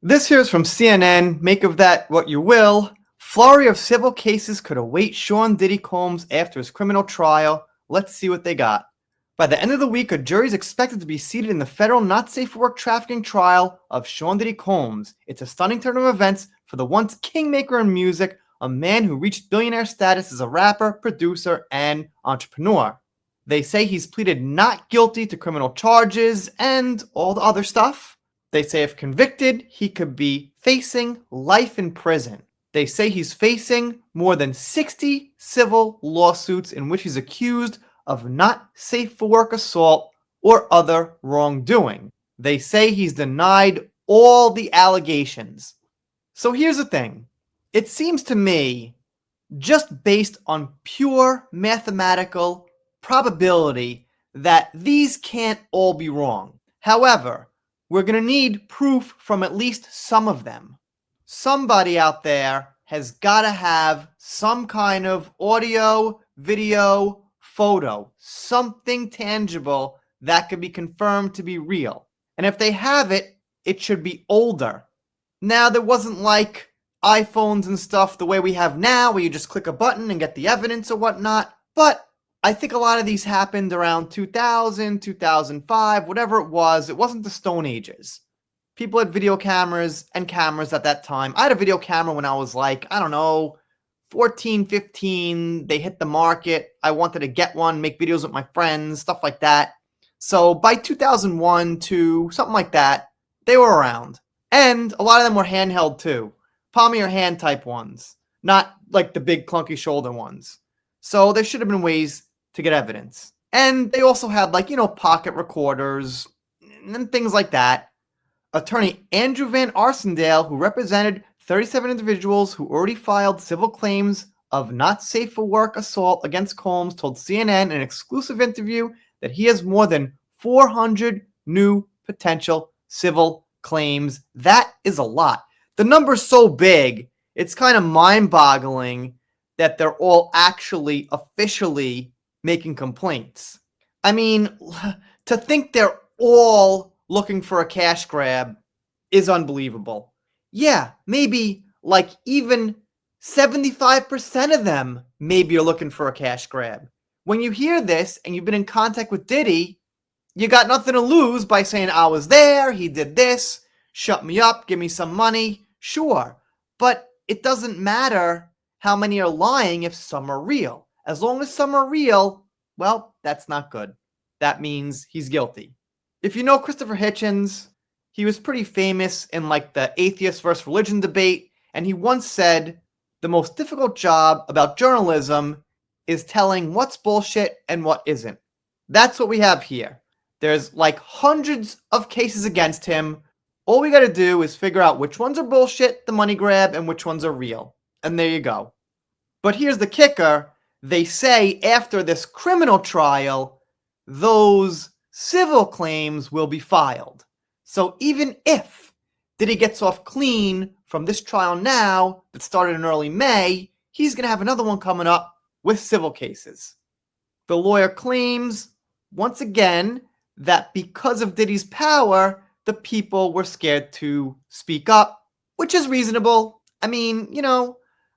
This here is from CNN. Make of that what you will. Flurry of civil cases could await Sean Diddy Combs after his criminal trial. Let's see what they got. By the end of the week, a jury is expected to be seated in the federal not safe for work trafficking trial of Sean Diddy Combs. It's a stunning turn of events for the once kingmaker in music, a man who reached billionaire status as a rapper, producer, and entrepreneur. They say he's pleaded not guilty to criminal charges and all the other stuff. They say if convicted, he could be facing life in prison. They say he's facing more than 60 civil lawsuits in which he's accused of not safe for work assault or other wrongdoing. They say he's denied all the allegations. So here's the thing. It seems to me, just based on pure mathematical probability, that these can't all be wrong. However, we're going to need proof from at least some of them. Somebody out there has got to have some kind of audio, video, photo, something tangible that could be confirmed to be real. And if they have it, it should be older. Now, there wasn't like iPhones and stuff the way we have now, where you just click a button and get the evidence or whatnot, but I think a lot of these happened around 2000, 2005, whatever it wasn't the Stone Ages. People had video cameras and cameras at that time. I had a video camera when I was like, 14, 15. They hit the market. I wanted to get one, make videos with my friends, stuff like that. So by 2001 to something like that, they were around. And a lot of them were handheld too. Palm of your hand type ones. Not like the big clunky shoulder ones. So there should have been ways to get evidence. And they also had pocket recorders and things like that. Attorney Andrew Van Arsendale, who represented 37 individuals who already filed civil claims of not safe for work assault against Combs, told CNN in an exclusive interview that he has more than 400 new potential civil claims. That is a lot. The number's so big, it's kind of mind-boggling that they're all actually officially making complaints. I mean, to think they're all looking for a cash grab is unbelievable. Yeah, maybe even 75% of them maybe are looking for a cash grab. When you hear this and you've been in contact with Diddy, you got nothing to lose by saying, I was there, he did this, shut me up, give me some money. Sure, but it doesn't matter how many are lying if some are real. As long as some are real, well, that's not good. That means he's guilty. If you know Christopher Hitchens, he was pretty famous in the atheist versus religion debate, and he once said, the most difficult job about journalism is telling what's bullshit and what isn't. That's what we have here. There's hundreds of cases against him. All we got to do is figure out which ones are bullshit, the money grab, and which ones are real. And there you go. But here's the kicker. They say after this criminal trial, those civil claims will be filed. So even if Diddy gets off clean from this trial now that started in early May, he's going to have another one coming up with civil cases. The lawyer claims, once again, that because of Diddy's power, the people were scared to speak up, which is reasonable. I mean,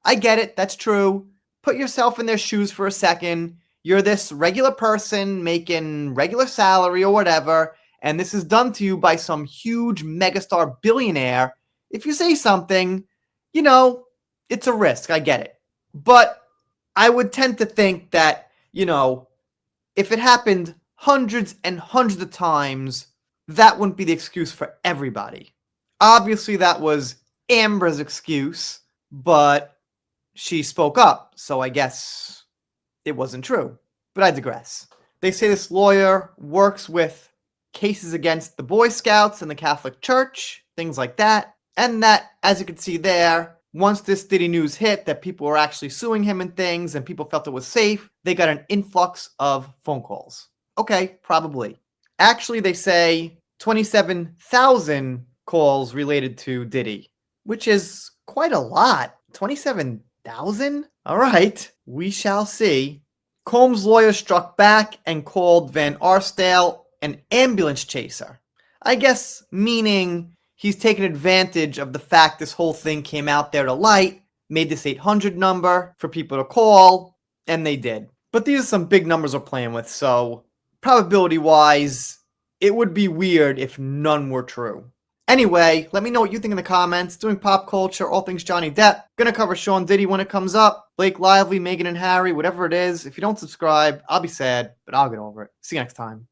I get it. That's true. Put yourself in their shoes for a second. You're this regular person making regular salary or whatever, and this is done to you by some huge megastar billionaire. If you say something, it's a risk. I get it. But I would tend to think that, if it happened hundreds and hundreds of times, that wouldn't be the excuse for everybody. Obviously, that was Amber's excuse, but she spoke up, so I guess it wasn't true. But I digress. They say this lawyer works with cases against the Boy Scouts and the Catholic Church, things like that, and that, as you can see there, once this Diddy news hit that people were actually suing him and things and people felt it was safe, they got an influx of phone calls. Okay, probably. Actually, they say 27,000 calls related to Diddy, which is quite a lot. 27,000? All right, we shall see. Combs' lawyer struck back and called Van Arsdale an ambulance chaser. I guess meaning he's taken advantage of the fact this whole thing came out there to light, made this 800 number for people to call, and they did. But these are some big numbers we're playing with, so probability-wise, it would be weird if none were true. Anyway, let me know what you think in the comments. Doing pop culture, all things Johnny Depp. Gonna cover Sean Diddy when it comes up. Blake Lively, Meghan and Harry, whatever it is. If you don't subscribe, I'll be sad, but I'll get over it. See you next time.